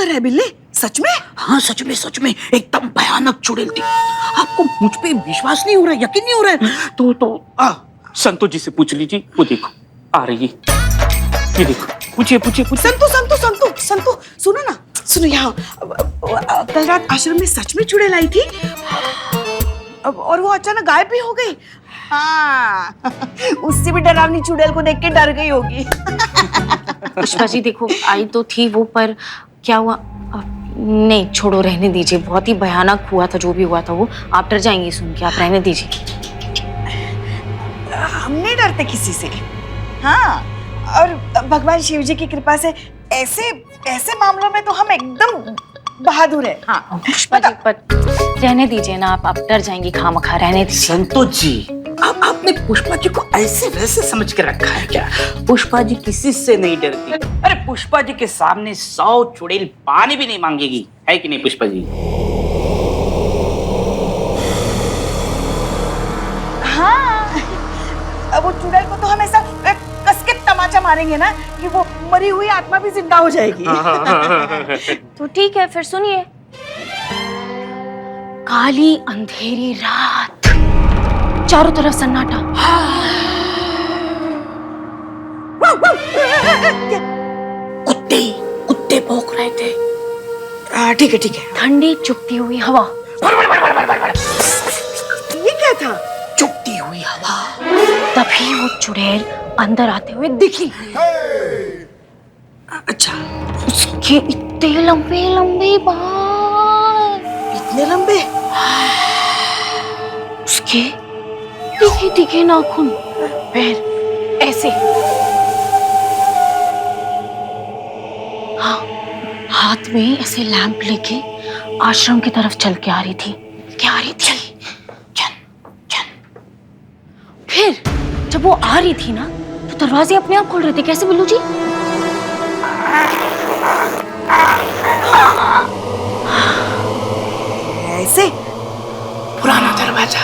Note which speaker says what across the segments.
Speaker 1: कर रहा है बिल्ले? सच में?
Speaker 2: हाँ सच में एकदम भयानक चुड़ैल थी। आपको मुझ पे विश्वास नहीं हो रहा है, यकीन नहीं हो रहा है तो संतोष जी से पूछ लीजिए, वो देखो आ रही है, ये देखो, पूछिए।
Speaker 1: संतु सुनो ना, सुनो यहाँ, कल रात आश्रम में सच में चुड़ैल आई थी और वो अचानक गायब भी हो गई। हाँ उससे भी डरावनी चुड़ैल को देख के डर गई होगी।
Speaker 3: पुष्पा जी देखो, आई तो थी वो, पर क्या हुआ? नहीं छोड़ो, रहने दीजिए, बहुत ही भयानक हुआ था जो भी हुआ था वो। आप डर जाएंगे सुन के, आप रहने दीजिए।
Speaker 1: हम नहीं डरते किसी से। हाँ, और भगवान शिव जी की कृपा से ऐसे मामलों में तो हम एकदम बहादुर है। हाँ
Speaker 3: पुष्पा जी, पर रहने दीजिए ना, आप डर जाएंगे खामखा, रहने दीजिए।
Speaker 2: संतोष जी, आपने पुष्पा जी को ऐसे वैसे समझ के रखा है क्या? पुष्पा जी किसी से नहीं डरती। अरे पुष्पा जी के सामने 100 चुड़ैल पानी भी नहीं मांगेगी, है कि नहीं पुष्पा जी?
Speaker 1: हाँ, अब वो चुड़ैल को तो हम ऐसा कस के तमाचा मारेंगे ना कि वो मरी हुई आत्मा भी जिंदा हो जाएगी।
Speaker 3: तो ठीक है, फिर सुनिए। काली अंधेरी रात, चारों तरफ सन्नाटा।
Speaker 2: कुत्ते भौंक रहे थे।
Speaker 1: ठीक है।
Speaker 3: ठंडी चुपती हुई हवा।
Speaker 1: ये क्या था?
Speaker 2: चुपती हुई हवा।
Speaker 3: तभी वो चुड़ैल अंदर आते हुए दिखी।
Speaker 1: अच्छा,
Speaker 3: उसके इतने लंबे बाल,
Speaker 1: इतने लंबे?
Speaker 3: उसके तीखे नाखून, पैर ऐसे। हाँ, हाथ में ऐसे लैंप लेके आश्रम की तरफ चल के आ रही थी। फिर जब वो आ रही थी ना, तो दरवाजे अपने आप खुल रहे थे। कैसे बिल्लू जी?
Speaker 1: ऐसे?
Speaker 2: पुराना दरवाजा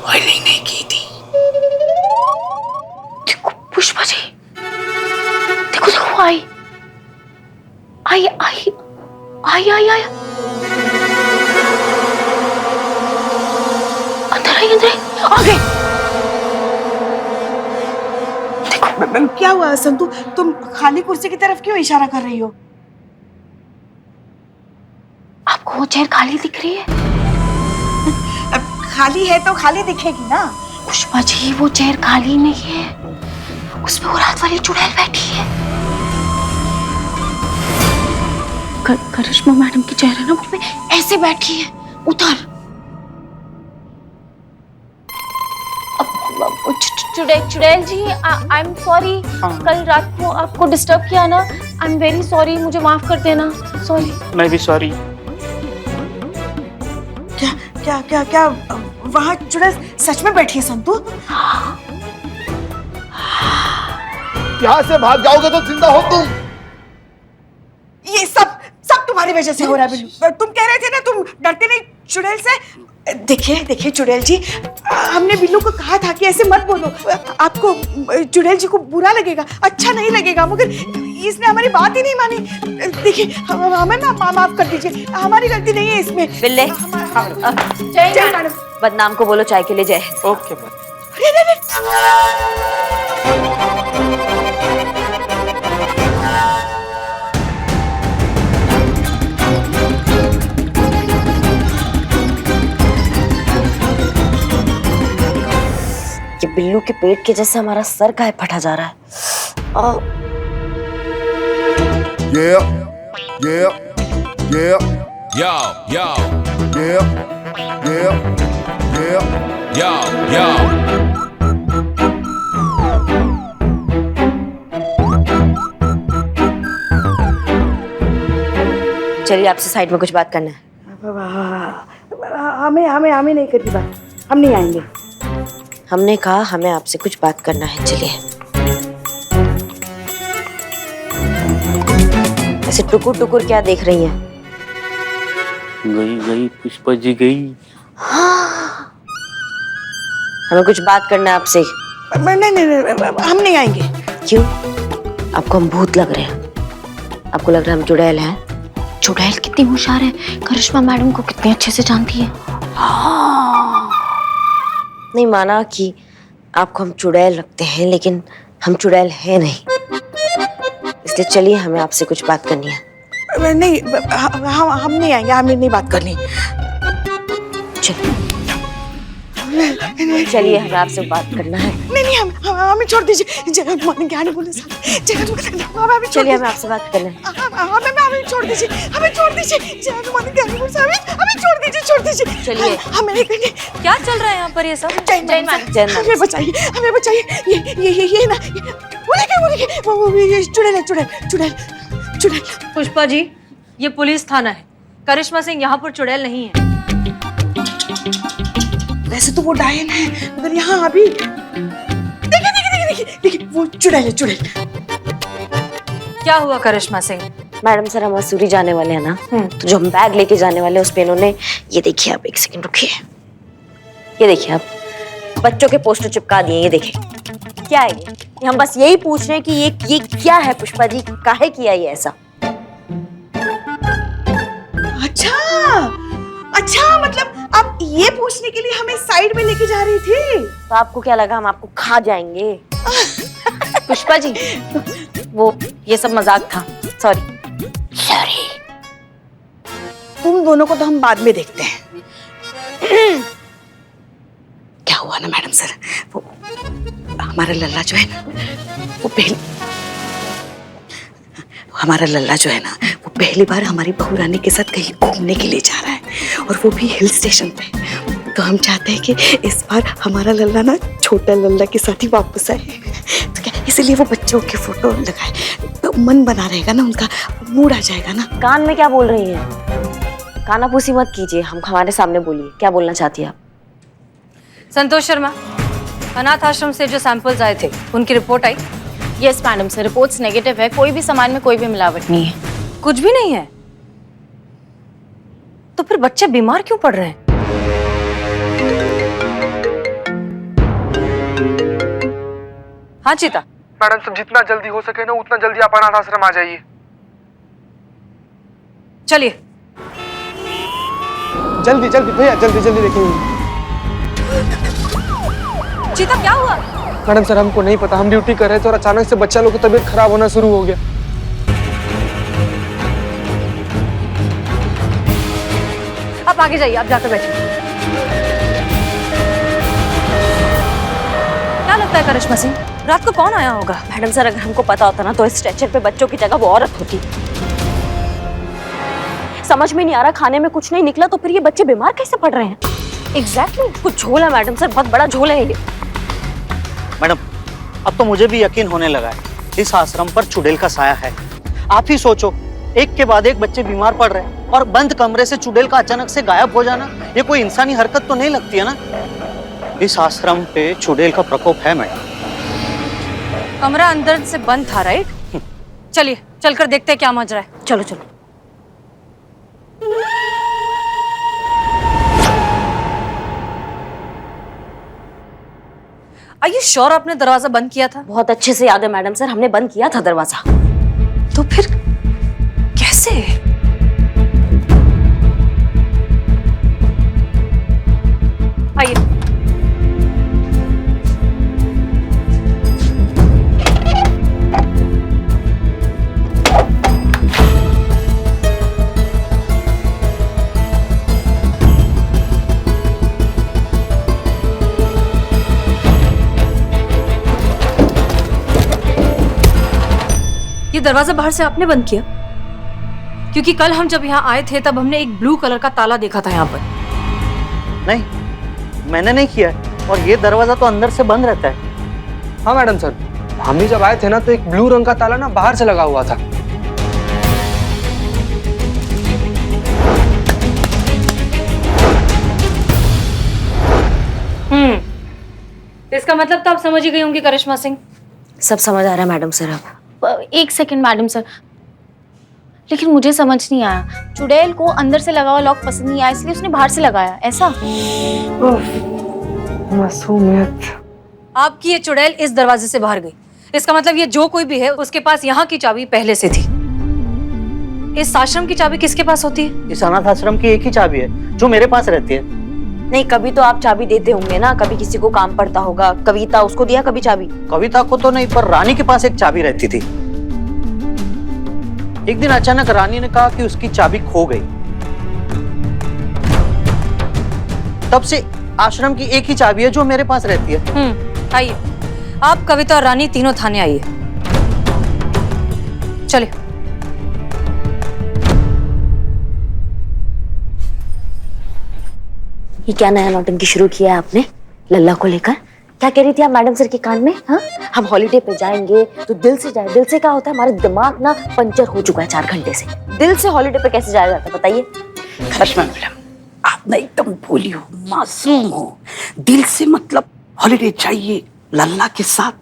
Speaker 2: ऑयलिंग नहीं की थी।
Speaker 3: देखो पुष्पा जी, देखो आई। अंदर आई, आ गई।
Speaker 1: देखो क्या हुआ संतु, तुम खाली कुर्सी की तरफ क्यों इशारा कर रही हो?
Speaker 3: आपको वो चेयर खाली दिख रही है?
Speaker 1: अब खाली है तो खाली दिखेगी ना।
Speaker 3: पुष्पा जी, वो चेयर खाली नहीं है, उस पे वो रात वाली चुड़ैल बैठी है। करिश्मा मैडम की चेयर है ना, वो पे ऐसे बैठी है। उधर चुड़ैल जी, आई एम सॉरी, कल रात को आपको डिस्टर्ब किया ना, आई एम वेरी सॉरी, मुझे माफ कर देना। सॉरी।
Speaker 2: मैं भी सॉरी।
Speaker 1: क्या वहाँ चुड़ैल सच में बैठी है संतु?
Speaker 4: यहाँ से भाग जाओगे तो जिंदा हो तुम।
Speaker 1: ये सब तुम्हारी वजह से हो रहा है बिल्लू। तुम कह रहे थे ना तुम डरते नहीं चुड़ैल से। देखिए चुड़ैल जी, हमने बिल्लू को कहा था कि ऐसे मत बोलो, आपको चुड़ैल जी को बुरा लगेगा, अच्छा नहीं लगेगा, मगर इसने हमारी बात ही नहीं मानी। देखिए हमें ना माफ कर दीजिए, हमारी गलती नहीं है इसमें।
Speaker 5: बिल्ले,
Speaker 1: जय मैडम।
Speaker 5: बदनाम को बोलो चाय के लिए जय।
Speaker 2: ओके
Speaker 5: ये बिल्लू के पेट के जैसे हमारा सर काहे फटा जा रहा है। चलिए आपसे साइड में कुछ बात करना है।
Speaker 1: हमें नहीं करती बात, हम नहीं आएंगे।
Speaker 5: हमने कहा हमें आपसे कुछ बात करना है, चलिए। ऐसे टुकुर टुकुर क्या देख रही हैं?
Speaker 2: गई पुष्पा जी गई।
Speaker 5: हाँ, हमें कुछ बात करना है आपसे।
Speaker 1: नहीं, हम नहीं आएंगे।
Speaker 5: क्यों? आपको हम भूत लग रहे हैं? आपको लग रहा है हम चुड़ैल हैं?
Speaker 3: चुड़ैल कितनी होशियार है, करिश्मा मैडम को कितने अच्छे से जानती है।
Speaker 5: नहीं माना कि आपको हम चुड़ैल रखते हैं, लेकिन हम चुड़ैल हैं नहीं। इसलिए चलिए, हमें आपसे कुछ बात करनी है।
Speaker 1: नहीं, हम नहीं आएंगे, हमें नहीं बात करनी।
Speaker 5: चलिए, हमें आपसे बात करना है।
Speaker 1: नहीं, हमें छोड़ दीजिए। जगह मान क्या नहीं बोले साहब,
Speaker 5: चलिए, हमें आपसे बात करना है।
Speaker 1: हमें छोड़ दीजिए, हमें छोड़ दीजिए। जगह मान क्या नहीं बोले साहब, हमें छोड़ दीजिए।
Speaker 5: चलिए।
Speaker 1: हमें नहीं करनी।
Speaker 3: क्या चल रहा है यहाँ पर ये सब?
Speaker 1: जय मैम, हमें बचाइए। ये ना, वो ये चुड़ैल।
Speaker 6: पुष्पा जी, ये पुलिस थाना है। करिश्मा सिंह यहाँ पर चुड़ैल नहीं है।
Speaker 1: वैसे तो वो डायन है, मगर यहाँ अभी देखिए वो चुड़ैल है।
Speaker 6: क्या हुआ करिश्मा सिंह?
Speaker 5: मैडम सर, हम मसूरी जाने वाले हैं ना, तो जो हम बैग लेके जाने वाले हैं उस पे इन्होंने ये देखिए, आप एक सेकंड रुकिए, ये देखिए आप बच्चों के पोस्टर चिपका दिए। ये देखिए क्या है ये हम बस यही पूछ रहे हैं कि ये क्या है पुष्पा जी, काहे किया ये ऐसा?
Speaker 1: अच्छा, मतलब आप ये पूछने के लिए हमें साइड में लेके जा रही थी?
Speaker 5: तो आपको क्या लगा हम आपको खा जाएंगे?
Speaker 3: पुष्पा जी, वो ये सब मजाक था। सॉरी।
Speaker 1: तुम दोनों को तो हम बाद में देखते हैं। क्या हुआ ना मैडम सर, वो हमारा लल्ला जो है ना, वो पहली बार हमारी बहू रानी के साथ कहीं घूमने के लिए जा रहा है, और वो भी हिल स्टेशन पे। तो हम चाहते हैं कि इस बार हमारा लल्ला ना छोटा लल्ला के साथ ही वापस आए। तो क्या इसलिए वो बच्चों के फोटो लगाए, तो मन बना रहेगा ना, उनका मूड आ जाएगा ना।
Speaker 5: कान में क्या बोल रही हैं? कानाफूसी मत कीजिए, हम हमारे सामने बोलिए, क्या बोलना चाहती है आप?
Speaker 6: संतोष शर्मा, अनाथ आश्रम से जो सैंपल्स आए थे उनकी रिपोर्ट आई?
Speaker 3: Yes madam sir, reports negative है। कोई भी सामान में कोई भी मिलावट नहीं है।
Speaker 6: कुछ भी नहीं है? तो फिर बच्चे बीमार क्यों पड़ रहे हैं? हाँ चीता।
Speaker 7: मैडम सब जितना जल्दी हो सके ना उतना जल्दी आप अनाथ आश्रम आ जाइए।
Speaker 6: चलिए।
Speaker 7: जल्दी भैया, जल्दी देखेंगे।
Speaker 6: चीता, क्या हुआ?
Speaker 7: मैडम सर, हमको नहीं पता, हम ड्यूटी कर रहे थे और अचानक से बच्चा लोग की तबीयत खराब होना शुरू हो गया।
Speaker 6: आप आगे जाइए, आप जाकर बैठिए। क्या लगता है करिश्मा सिंह, रात को कौन आया होगा?
Speaker 5: मैडम सर, अगर हमको पता होता ना तो इस स्ट्रेचर पे बच्चों की जगह वो औरत होती। समझ में नहीं आ रहा, खाने में कुछ नहीं निकला तो फिर ये बच्चे बीमार कैसे पड़ रहे हैं? एग्जैक्टली, कुछ झोल है मैडम सर, बहुत बड़ा झोल है ये।
Speaker 8: मैडम, अब तो मुझे भी यकीन होने लगा है, इस आश्रम पर चुड़ैल का साया है। आप ही सोचो, एक के बाद एक बच्चे बीमार पड़ रहे हैं और बंद कमरे से चुड़ैल का अचानक से गायब हो जाना, ये कोई इंसानी हरकत तो नहीं लगती है ना। इस आश्रम पे चुड़ैल का प्रकोप है मैडम।
Speaker 6: कमरा अंदर से बंद था, राइट? चलिए, चलकर देखते हैं क्या माजरा है।
Speaker 5: चलो चलो।
Speaker 6: Are you sure आपने दरवाजा बंद किया था?
Speaker 5: बहुत अच्छे से याद है मैडम सर, हमने बंद किया था दरवाजा।
Speaker 6: तो फिर कैसे? आइए। ये दरवाजा बाहर से आपने बंद किया? क्योंकि कल हम जब यहाँ आए थे तब हमने एक ब्लू कलर का ताला देखा था यहाँ पर।
Speaker 8: नहीं, मैंने नहीं किया है, और ये दरवाजा तो अंदर से बंद रहता है।
Speaker 7: हाँ मैडम सर, हम भी जब आए थे ना तो एक ब्लू रंग का ताला ना बाहर से लगा हुआ था।
Speaker 6: इसका मतलब तो आप समझ ही गई होंगी करिश्मा सिंह।
Speaker 5: सब समझ आ रहा है मैडम सर अब।
Speaker 3: एक सेकंड मैडम सर, लेकिन मुझे समझ नहीं आया, चुड़ैल को अंदर से लगा हुआ लॉक पसंद नहीं आया इसलिए उसने बाहर से लगाया, ऐसा?
Speaker 7: मासूमियत।
Speaker 6: आपकी ये चुड़ैल इस दरवाजे से बाहर गई, इसका मतलब ये जो कोई भी है उसके पास यहाँ की चाबी पहले से थी। इस आश्रम की चाबी किसके पास होती है?
Speaker 8: इस अनाथ आश्रम की एक ही चाबी है जो मेरे पास रहती है।
Speaker 5: नहीं, कभी तो आप चाबी देते होंगे ना, कभी किसी को काम पड़ता होगा। कविता, उसको दिया कभी चाबी?
Speaker 8: कविता को तो नहीं, पर रानी के पास एक चाबी रहती थी। एक दिन अचानक रानी ने कहा कि उसकी चाबी खो गई। तब से आश्रम की एक ही चाबी है जो मेरे पास रहती है।
Speaker 6: आइए, आप कविता और रानी तीनों थाने आइए। चलिए।
Speaker 5: ये क्या नया नौटंकी शुरू किया है आपने लल्ला को लेकर? क्या कह रही थी आप मैडम सर के कान में? हाँ, हम हॉलीडे पे जाएंगे तो दिल से जाए। दिल से क्या होता है? हमारा दिमाग ना पंचर हो चुका है 4 घंटे से। दिल से हॉलीडे पे कैसे जाया जाता है बताइए?
Speaker 2: करिश्मा मैडम, आप ना एकदम भोली हो, मासूम हो। दिल से मतलब हॉलीडे चाहिए लल्ला के साथ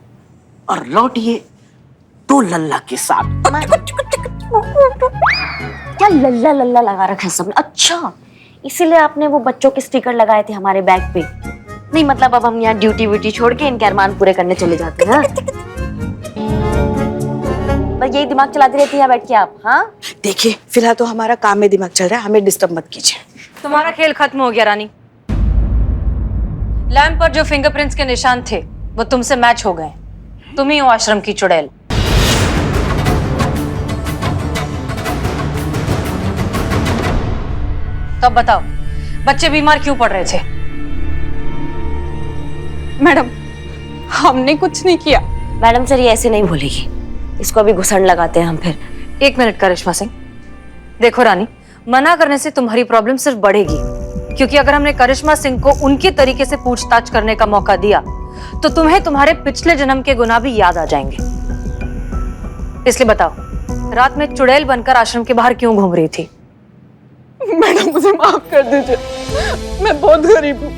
Speaker 2: और लौटिए तो लल्ला के साथ।
Speaker 5: क्या लल्ला लल्ला लगा रखा है सबने? अच्छा, इसीलिए आपने वो बच्चों के स्टिकर लगाए थे हमारे बैग पे? नहीं मतलब अब हम यहाँ ड्यूटी व्यूटी छोड़ के इनके अरमान पूरे करने चले जाते हैं। बस यही दिमाग चलाती रहती है बैठ के आप? हाँ,
Speaker 1: देखिए फिलहाल तो हमारा काम में दिमाग चल रहा है, हमें डिस्टर्ब मत कीजिए।
Speaker 6: तुम्हारा खेल खत्म हो गया रानी। लैम्प पर जो फिंगरप्रिंट्स के निशान थे वो तुमसे मैच हो गए। तुम ही हो आश्रम की चुड़ैल। तब बताओ, बच्चे बीमार क्यों पड़ रहे थे?
Speaker 1: मैडम, हमने कुछ नहीं किया।
Speaker 5: मैडम सर ये ऐसे नहीं बोलेगी, इसको अभी घुसड़ लगाते हैं हम फिर।
Speaker 6: 1 मिनट करिश्मा सिंह। देखो रानी, मना करने से तुम्हारी प्रॉब्लम सिर्फ बढ़ेगी, क्योंकि अगर हमने करिश्मा सिंह को उनके तरीके से पूछताछ करने का मौका दिया तो तुम्हें तुम्हारे पिछले जन्म के गुनाह भी याद आ जाएंगे। इसलिए बताओ, रात में चुड़ैल बनकर आश्रम के बाहर क्यों घूम रही थी?
Speaker 1: मैडम मुझे माफ कर दीजिए, मैं बहुत गरीब हूँ,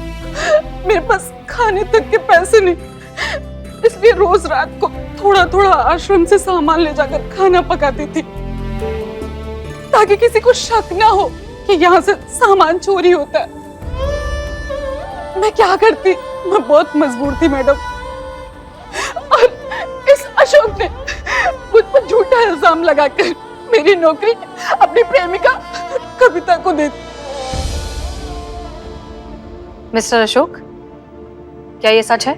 Speaker 1: मेरे पास खाने तक के पैसे नहीं, इसलिए रोज रात को थोड़ा थोड़ा आश्रम से सामान ले जाकर खाना पकाती थी ताकि किसी को शक ना हो कि यहाँ से सामान चोरी होता है। मैं क्या करती, मैं बहुत मजबूर थी मैडम, और इस अशोक ने मुझ पर झूठा इल्जाम लगाकर मेरी नौकरी अपनी प्रेमिका कविता को दे दी।
Speaker 6: मिस्टर अशोक, क्या ये सच है?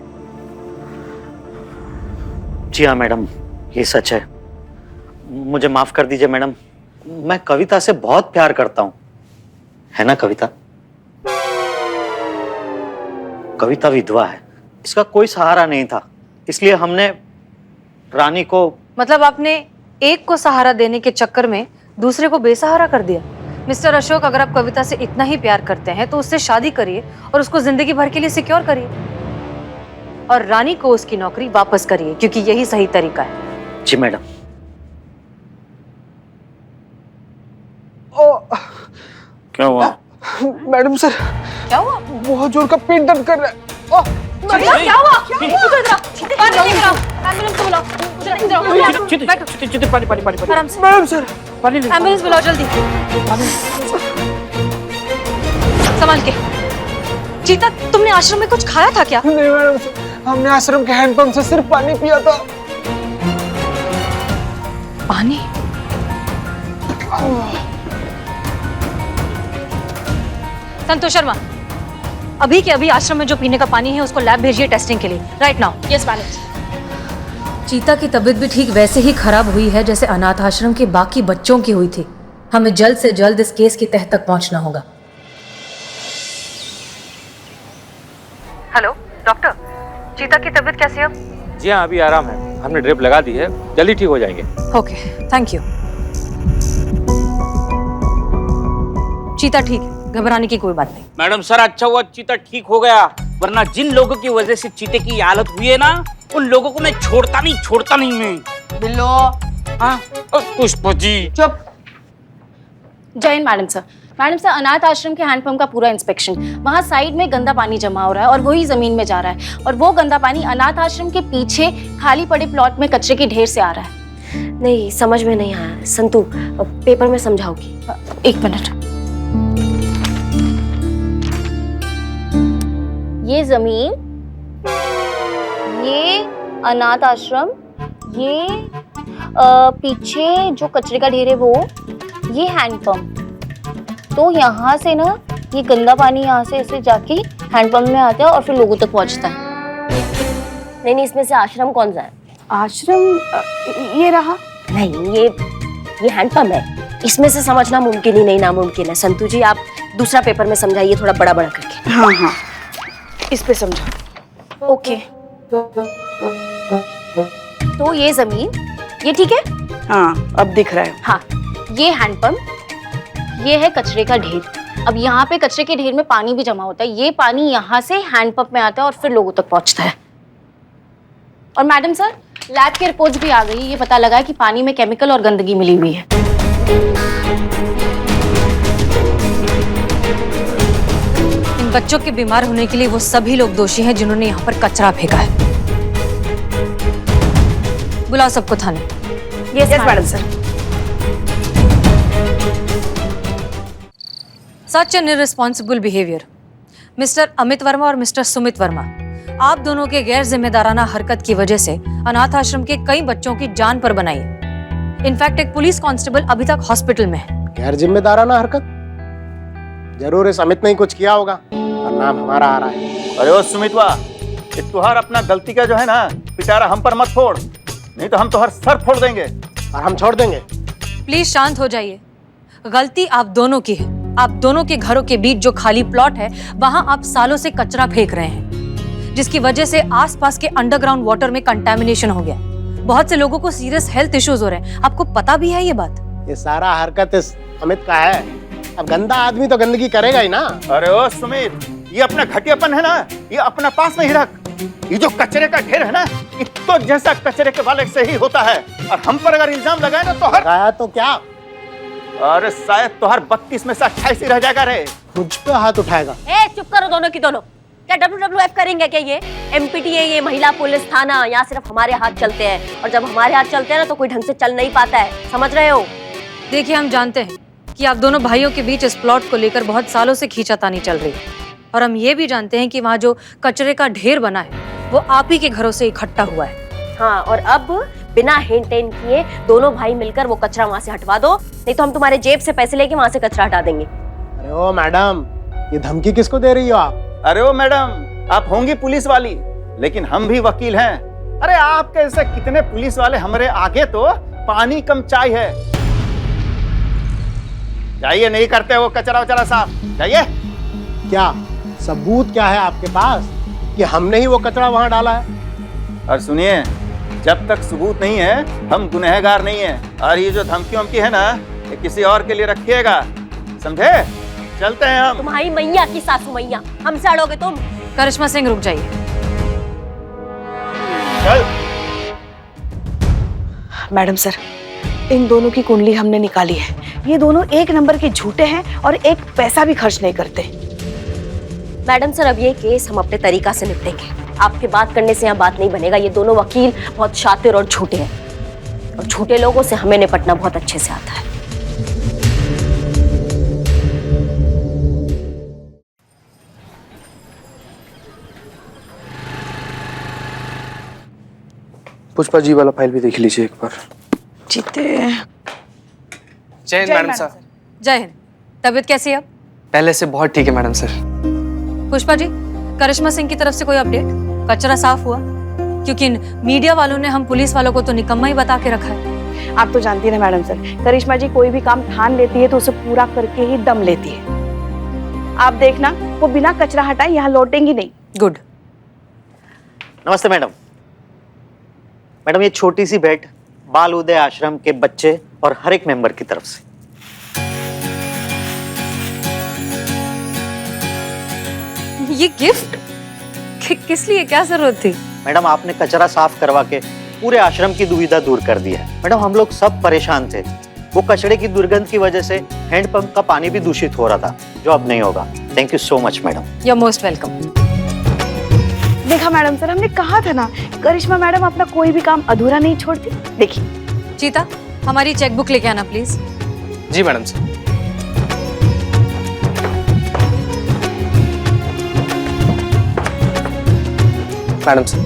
Speaker 8: जी हाँ मैडम, ये सच है। मुझे माफ कर दीजिए मैडम, मैं कविता से बहुत प्यार करता हूँ, है ना कविता? कविता विधवा है, इसका कोई सहारा नहीं था, इसलिए हमने रानी को।
Speaker 6: मतलब आपने एक को सहारा देने के चक्कर में दूसरे को बेसहारा कर दिया। मिस्टर अशोक, अगर आप कविता से इतना ही प्यार करते हैं तो उससे शादी करिए और उसको जिंदगी भर के लिए सिक्योर करिए, और रानी को उसकी नौकरी वापस करिए, क्योंकि यही सही तरीका है।
Speaker 8: जी मैडम।
Speaker 2: क्या हुआ
Speaker 7: मैडम सर,
Speaker 6: क्या हुआ?
Speaker 7: बहुत जोर का पेट दर्द कर रहा है।
Speaker 6: क्या हुआ? एम्बुलेंस को बुलाओ। बैठो। आराम से।
Speaker 7: मैडम सर,
Speaker 6: एम्बुलेंस बुलाओ जल्दी। संभाल के। चीता, तुमने आश्रम में कुछ खाया था क्या?
Speaker 7: नहीं मैडम सर, हमने आश्रम के हैंडपंप से सिर्फ पानी पिया था।
Speaker 6: पानी? संतोष शर्मा, अभी के अभी आश्रम में जो पीने का पानी है उसको लैब भेजिए टेस्टिंग के लिए, राइट नाउ। Yes madam. चीता की तबीयत भी ठीक वैसे ही खराब हुई है जैसे अनाथ आश्रम के बाकी बच्चों की हुई थी। हमें जल्द से जल्द इस केस की तह तक पहुंचना होगा। हेलो डॉक्टर, चीता की तबीयत कैसी है अब?
Speaker 7: जी हाँ, अभी आराम है, हमने ड्रिप लगा दी है, जल्दी ठीक हो जाएंगे।
Speaker 6: Okay, thank you. चीता ठीक है, घबराने की कोई बात नहीं।
Speaker 2: मैडम सर, अच्छा हुआ चीता ठीक हो गया, वरना जिन लोगों की वजह से चीते की हालत हुई है ना, उन लोगों को मैं छोड़ता नहीं मैं।
Speaker 1: बिल्लो।
Speaker 2: हाँ पुष्पा जी।
Speaker 1: चुप।
Speaker 3: जय हिंद मैडम सर। मैडम सर, अनाथ आश्रम के हैंडपंप का पूरा इंस्पेक्शन, वहाँ साइड में गंदा पानी जमा हो रहा है और वही जमीन में जा रहा है, और वो गंदा पानी अनाथ आश्रम के पीछे खाली पड़े प्लॉट में कचरे के ढेर से आ रहा है।
Speaker 5: नहीं समझ में नहीं आया संतू, पेपर में समझाओगी?
Speaker 3: 1 मिनट। ये जमीन, ये अनाथ आश्रम, ये पीछे जो कचरे का ढेर है वो, ये हैंडपंप, तो यहाँ से ना ये गंदा पानी यहाँ से ऐसे जाके हैंडपंप में आता है और फिर लोगों तक पहुँचता है।
Speaker 5: नहीं नहीं, इसमें से आश्रम कौन सा है?
Speaker 1: आश्रम ये रहा।
Speaker 5: नहीं, ये हैंडपंप है। इसमें से समझना मुमकिन ही नहीं नामुमकिन है। संतू जी, आप दूसरा पेपर में समझाइए थोड़ा बड़ा बड़ा करके।
Speaker 1: हाँ हाँ, इस पे समझा।
Speaker 3: ओके, तो ये जमीन, ये ठीक है?
Speaker 1: हाँ, अब दिख रहा है।
Speaker 3: हाँ, ये हैंडपंप, ये है कचरे का ढेर। अब यहाँ पे कचरे के ढेर में पानी भी जमा होता है। ये पानी यहाँ से हैंडपंप में आता है और फिर लोगों तक पहुँचता है। और मैडम सर, लैब की रिपोर्ट्स भी आ गई। ये पता लगा है कि पानी में केमिकल और गंदगी मिली हुई है।
Speaker 6: इन बच्चों के बीमार होने के लिए वो सभी लोग दोषी हैं जिन्होंने यहाँ पर कचरा फेंका है। बुलाओ सबको थाने।
Speaker 1: Yes madam sir.
Speaker 6: Such an irresponsible behaviour. Mister Amit Verma और मिस्टर सुमित वर्मा, आप दोनों के गैर जिम्मेदाराना हरकत की वजह से अनाथ आश्रम के कई बच्चों की जान पर बनाई। इनफैक्ट एक पुलिस कांस्टेबल अभी तक हॉस्पिटल में है।
Speaker 4: गैर जिम्मेदाराना हरकत? जरूर इस अमित ने ही कुछ किया होगा और नाम हमारा आ रहा है।
Speaker 9: अरे ओ सुमितवा, ये तुहार अपना गलती का जो है ना पिटारा हम पर मत फोड़, नहीं तो हम तुहार सर फोड़ देंगे।
Speaker 4: और हम छोड़ देंगे?
Speaker 6: प्लीज शांत हो जाइए। गलती आप दोनों की है। आप दोनों के घरों के बीच जो खाली प्लॉट है वहां आप सालों से कचरा फेंक रहे हैं, जिसकी वजह से आसपास के अंडरग्राउंड वाटर में कंटामिनेशन हो गया। बहुत से लोगों को सीरियस हेल्थ इश्यूज हो रहे हैं। आपको पता भी है ये बात?
Speaker 4: ये सारा हरकत इस अमित का है। अब गंदा आदमी तो गंदगी करेगा ही ना।
Speaker 9: अरे ओ सुमित, ये अपना घटियापन है ना, ये अपना पास नहीं रख। ये जो कचरे का ढेर है ना, ये तो जैसा कचरे के वाले से ही होता है। और हम पर अगर इल्जाम लगाए ना तो हर
Speaker 4: लगाया तो क्या?
Speaker 9: अरे शायद तो हर 32 में से 28 ही रह जाएगा रे।
Speaker 4: मुझ पे हाथ उठाएगा?
Speaker 5: ए, चुप करो दोनों की दोनों। क्या WWF करेंगे क्या ये? MPTA, ये महिला पुलिस थाना, यहाँ सिर्फ हमारे हाथ चलते हैं। और जब हमारे हाथ चलते हैं ना तो कोई ढंग से चल नहीं पाता है, समझ रहे हो?
Speaker 6: देखिए, हम जानते हैं कि आप दोनों भाइयों के बीच इस प्लॉट को लेकर बहुत सालों से खींचातानी चल रही है। और हम ये भी जानते हैं कि वहाँ जो कचरे का ढेर बना है वो आप ही के घरों से इकट्ठा हुआ है।
Speaker 5: हाँ, और अब बिना हेन टेन किए दोनों भाई मिलकर वो कचरा वहाँ से हटवा दो, नहीं तो हम तुम्हारे जेब से पैसे लेके वहाँ से कचरा हटा देंगे।
Speaker 4: अरे ओ मैडम, ये धमकी किसको दे रही हो आप?
Speaker 9: अरे ओ मैडम, आप होंगी पुलिस वाली, लेकिन हम भी वकील हैं। अरे आपके ऐसे कितने पुलिस वाले हमारे आगे तो पानी कम चाय है। जाइए, नहीं करते वो कचरा वचरा साफ, जाइए।
Speaker 4: क्या सबूत क्या है आपके पास कि हमने ही वो कचरा वहां डाला है?
Speaker 9: और सुनिए, जब तक सबूत नहीं है हम गुनहगार नहीं है। और ये जो धमकी वमकी है ना, ये किसी और के लिए रखिएगा, समझे? चलते हैं हम।
Speaker 5: तुम्हारी मैया की सासू मैया, हमसे अड़ोगे तुम?
Speaker 6: करिश्मा सिंह, रुक जाइए।
Speaker 9: चल।
Speaker 1: मैडम सर, इन दोनों की कुंडली हमने निकाली है। ये दोनों एक नंबर के झूठे हैं और एक पैसा भी खर्च नहीं करते।
Speaker 5: मैडम सर, अब ये केस हम अपने तरीका से निपटेंगे। आपके बात करने से यहाँ बात नहीं बनेगा। ये दोनों वकील बहुत शातिर और झूठे हैं, और झूठे लोगों से हमें निपटना बहुत अच्छे से आता है।
Speaker 7: पुष्पा जी वाला फाइल भी देख लीजिए एक बार।
Speaker 1: जीते।
Speaker 7: जय हिंद मैडम सर।
Speaker 6: जय हिंद। तबीयत कैसी है अब?
Speaker 7: पहले से बहुत ठीक है मैडम सर।
Speaker 6: पुष्पा जी, करिश्मा सिंह की तरफ से कोई अपडेट? कचरा साफ हुआ? क्योंकि मीडिया वालों ने हम पुलिस वालों को तो निकम्मा ही बता के रखा है।
Speaker 1: आप तो जानती है ना मैडम सर, करिश्मा जी कोई भी काम ठान लेती है तो उसे पूरा करके ही दम लेती है। आप देखना, वो बिना कचरा हटाए यहाँ लौटेंगी नहीं।
Speaker 6: गुड।
Speaker 8: नमस्ते मैडम। मैडम, ये छोटी सी भेंट बाल उदय आश्रम के बच्चे और हर एक मेंबर की तरफ से।
Speaker 6: ये गिफ्ट किस लिए, क्या जरूरत थी?
Speaker 8: मैडम, आपने कचरा साफ करवा के पूरे आश्रम की दुविधा दूर कर दी है। मैडम, हम लोग सब परेशान थे। वो कचरे की दुर्गंध की वजह से हैंडपंप का पानी भी दूषित हो रहा था, जो अब नहीं होगा। Thank you so much madam.
Speaker 6: You are most welcome.
Speaker 1: देखा मैडम सर, हमने कहा था ना, करिश्मा मैडम अपना कोई भी काम अधूरा नहीं छोड़ती। देखिए।
Speaker 6: चीता, हमारी चेकबुक लेके आना प्लीज।
Speaker 7: जी मैडम सर। Madam sir.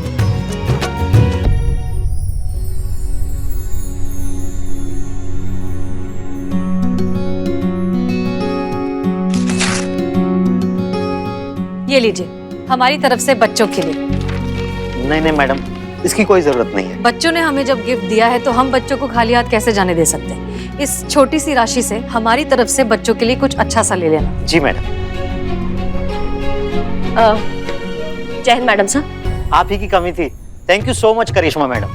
Speaker 6: ये लीजिए, हमारी तरफ से बच्चों के लिए।
Speaker 8: नहीं नहीं मैडम, इसकी कोई जरूरत नहीं है।
Speaker 6: बच्चों ने हमें जब गिफ्ट दिया है तो हम बच्चों को खाली हाथ कैसे जाने दे सकते हैं। इस छोटी सी राशि से हमारी तरफ से बच्चों के लिए कुछ अच्छा सा ले लेना।
Speaker 8: जी मैडम।
Speaker 5: जय हिंद मैडम सर।
Speaker 8: आप ही की कमी थी। Thank you so much Karishma madam,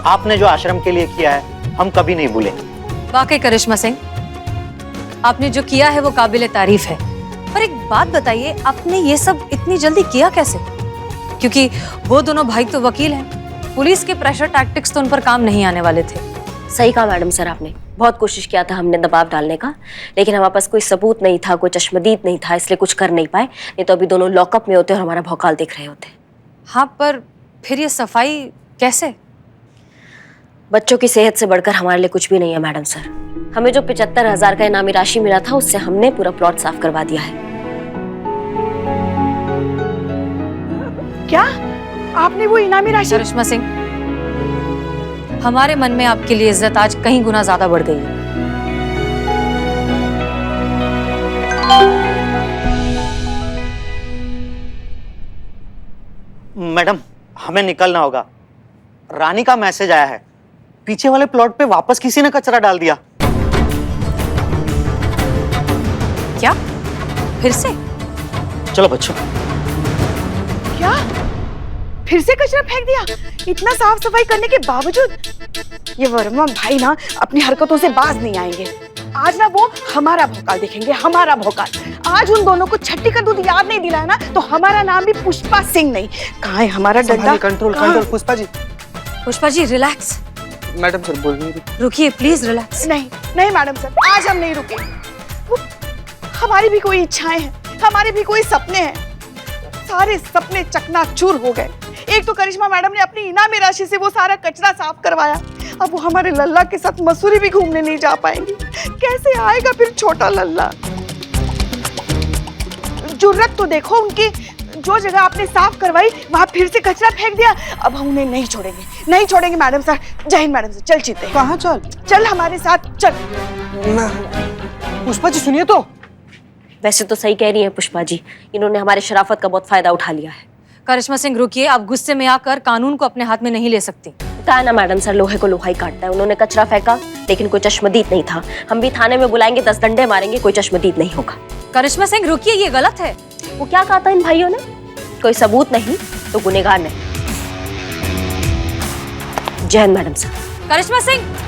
Speaker 8: आपने जो आश्रम के लिए किया है हम कभी नहीं भूलेंगे।
Speaker 6: वाकई करिश्मा सिंह, आपने जो किया है वो काबिले तारीफ है। पर एक बात बताइए, आपने ये सब इतनी जल्दी किया कैसे? क्योंकि वो दोनों भाई तो वकील हैं, पुलिस के प्रेशर टैक्टिक्स तो उन पर काम नहीं आने वाले थे।
Speaker 5: सही कहा मैडम सर आपने, बहुत कोशिश किया था हमने दबाव डालने का, लेकिन हमारे पास कोई सबूत नहीं था, कोई चश्मदीद नहीं था, इसलिए कुछ कर नहीं पाए। नहीं तो अभी दोनों लॉकअप में होते और हमारा भौकाल देख रहे होते।
Speaker 6: हाँ, पर फिर ये सफाई कैसे?
Speaker 5: बच्चों की सेहत से बढ़कर हमारे लिए कुछ भी नहीं है मैडम सर। हमें जो 75,000 का इनामी राशि मिला था उससे हमने पूरा प्लॉट साफ करवा दिया है।
Speaker 1: क्या आपने वो इनामी राशि?
Speaker 6: करिश्मा सिंह, हमारे मन में आपके लिए इज्जत आज कहीं गुना ज्यादा बढ़ गई है।
Speaker 8: मैडम हमें निकलना होगा, रानी का मैसेज आया है, पीछे वाले प्लॉट पे वापस किसी ने कचरा डाल दिया।
Speaker 6: क्या? फिर से?
Speaker 8: चलो बच्चों।
Speaker 1: क्या फिर से कचरा फेंक दिया? इतना साफ सफाई करने के बावजूद? ये वर्मा भाई ना अपनी हरकतों से बाज नहीं आएंगे। आज ना वो हमारा भौकाल देखेंगे, हमारा भौकाल। आज उन दोनों को छट्टी का दूध याद नहीं दिलाया ना तो हमारा नाम भी पुष्पा सिंह नहीं। कहाँ है हमारा डंडा?
Speaker 7: कंट्रोल
Speaker 1: कहाँ?
Speaker 7: Control. Pushpa ji.
Speaker 6: Pushpa ji relax.
Speaker 7: Madam sir बोल रही है।
Speaker 6: रुकिए प्लीज, रिलैक्स।
Speaker 1: नहीं नहीं मैडम सर, आज हम नहीं रुकेंगे। वो हमारी भी कोई इच्छाएं हैं, हमारे भी कोई सपने हैं। सारे सपने चकनाचूर हो गए। एक तो करिश्मा मैडम ने अपनी इनामी राशि से वो सारा कचरा साफ करवाया, अब वो हमारे लल्ला के साथ मसूरी भी घूमने नहीं जा पाएंगे। कैसे आएगा फिर छोटा लल्ला? जुर्रत तो देखो उनकी, जो जगह आपने साफ करवाई वहां फिर से कचरा फेंक दिया। अब हम उन्हें नहीं छोड़ेंगे, नहीं छोड़ेंगे मैडम सर। जय हिंद मैडम सर। चल चीते।
Speaker 7: कहाँ चल?
Speaker 1: चल हमारे साथ चल।
Speaker 7: पुष्पा जी सुनिए तो।
Speaker 5: वैसे तो सही कह रही है पुष्पा जी, इन्होंने हमारे शराफत का बहुत फायदा उठा लिया है।
Speaker 6: करिश्मा सिंह रुकिए, आप गुस्से में आकर कानून को अपने हाथ में नहीं ले सकती।
Speaker 5: कहा ना मैडम सर, लोहे को लोहा ही काटता है। उन्होंने कचरा फेंका लेकिन कोई चश्मदीद नहीं था। हम भी थाने में बुलाएंगे, 10 डंडे मारेंगे, कोई चश्मदीद नहीं होगा।
Speaker 6: करिश्मा सिंह रुकिए, ये गलत है।
Speaker 5: वो क्या कहा था इन भाइयों ने? कोई सबूत नहीं तो गुनहगार नहीं। जय हिंद मैडम सर।
Speaker 6: करिश्मा सिंह